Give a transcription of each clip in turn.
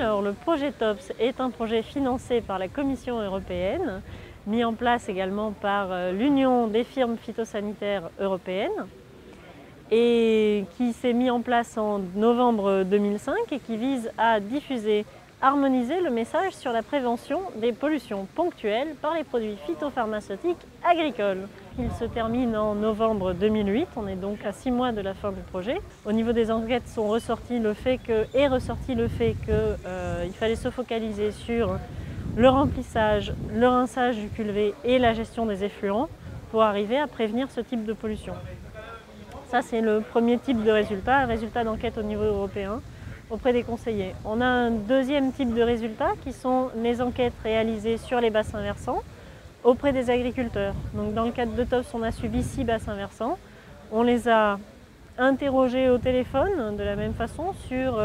Alors, le projet TOPS est un projet financé par la Commission européenne, mis en place également par l'Union des firmes phytosanitaires européennes et qui s'est mis en place en novembre 2005 et qui vise à diffuser, harmoniser le message sur la prévention des pollutions ponctuelles par les produits phytopharmaceutiques agricoles. Il se termine en novembre 2008, on est donc à 6 mois de la fin du projet. Au niveau des enquêtes est ressorti le fait qu'il fallait se focaliser sur le remplissage, le rinçage du culvé et la gestion des effluents pour arriver à prévenir ce type de pollution. Ça, c'est le premier type de résultat d'enquête au niveau européen auprès des conseillers. On a un deuxième type de résultats qui sont les enquêtes réalisées sur les bassins versants auprès des agriculteurs. Donc, dans le cadre de TOPS, on a suivi 6 bassins versants. On les a interrogés au téléphone de la même façon sur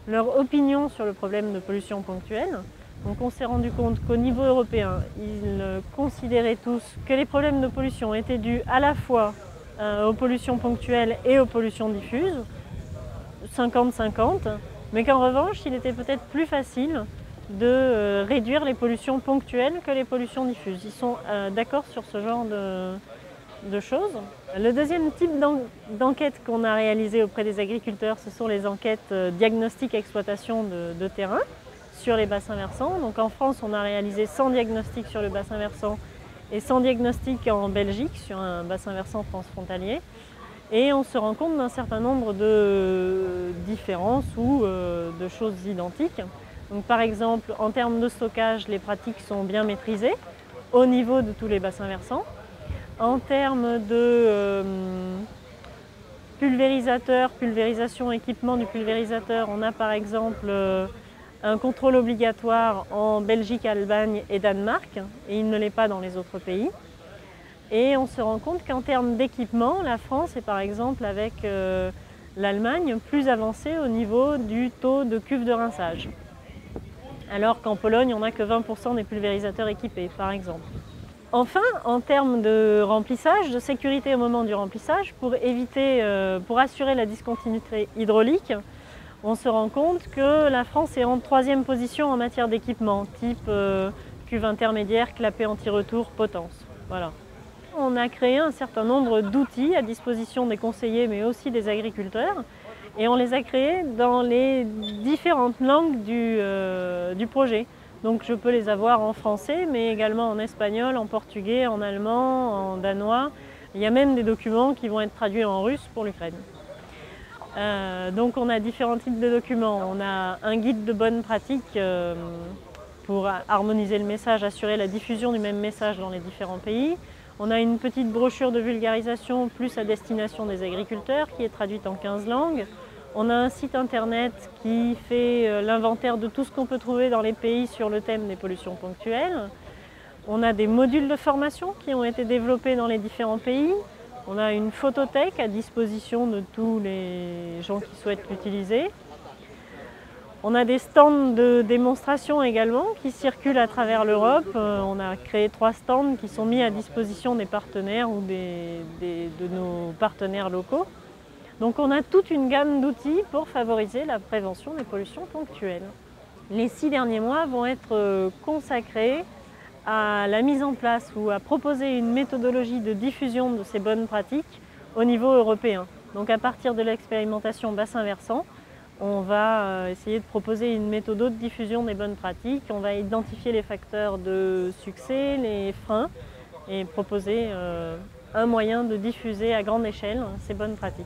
leur opinion sur le problème de pollution ponctuelle. Donc on s'est rendu compte qu'au niveau européen, ils considéraient tous que les problèmes de pollution étaient dus à la fois aux pollutions ponctuelles et aux pollutions diffuses, 50-50, mais qu'en revanche, il était peut-être plus facile de réduire les pollutions ponctuelles que les pollutions diffuses. Ils sont d'accord sur ce genre de choses. Le deuxième type d'enquête qu'on a réalisé auprès des agriculteurs, ce sont les enquêtes diagnostic exploitation de terrain sur les bassins versants. Donc en France, on a réalisé 100 diagnostics sur le bassin versant et 100 diagnostics en Belgique sur un bassin versant transfrontalier. Et on se rend compte d'un certain nombre de différences ou de choses identiques. Donc, par exemple, en termes de stockage, les pratiques sont bien maîtrisées au niveau de tous les bassins versants. En termes de pulvérisation, équipement du pulvérisateur, on a par exemple un contrôle obligatoire en Belgique, Allemagne et Danemark, et il ne l'est pas dans les autres pays. Et on se rend compte qu'en termes d'équipement, la France est par exemple avec l'Allemagne plus avancée au niveau du taux de cuves de rinçage. Alors qu'en Pologne, on n'a que 20% des pulvérisateurs équipés, par exemple. Enfin, en termes de remplissage, de sécurité au moment du remplissage, pour assurer la discontinuité hydraulique, on se rend compte que la France est en 3e position en matière d'équipement, type cuve intermédiaire, clapet anti-retour, potence. Voilà. On a créé un certain nombre d'outils à disposition des conseillers, mais aussi des agriculteurs, et on les a créés dans les différentes langues du projet. Donc je peux les avoir en français, mais également en espagnol, en portugais, en allemand, en danois. Il y a même des documents qui vont être traduits en russe pour l'Ukraine. Donc on a différents types de documents. On a un guide de bonnes pratiques pour harmoniser le message, assurer la diffusion du même message dans les différents pays. On a une petite brochure de vulgarisation plus à destination des agriculteurs qui est traduite en 15 langues. On a un site internet qui fait l'inventaire de tout ce qu'on peut trouver dans les pays sur le thème des pollutions ponctuelles. On a des modules de formation qui ont été développés dans les différents pays. On a une photothèque à disposition de tous les gens qui souhaitent l'utiliser. On a des stands de démonstration également qui circulent à travers l'Europe. On a créé 3 stands qui sont mis à disposition des partenaires ou de nos partenaires locaux. Donc on a toute une gamme d'outils pour favoriser la prévention des pollutions ponctuelles. Les 6 derniers mois vont être consacrés à la mise en place ou à proposer une méthodologie de diffusion de ces bonnes pratiques au niveau européen. Donc à partir de l'expérimentation bassin versant, on va essayer de proposer une méthode de diffusion des bonnes pratiques. On va identifier les facteurs de succès, les freins et proposer un moyen de diffuser à grande échelle ces bonnes pratiques.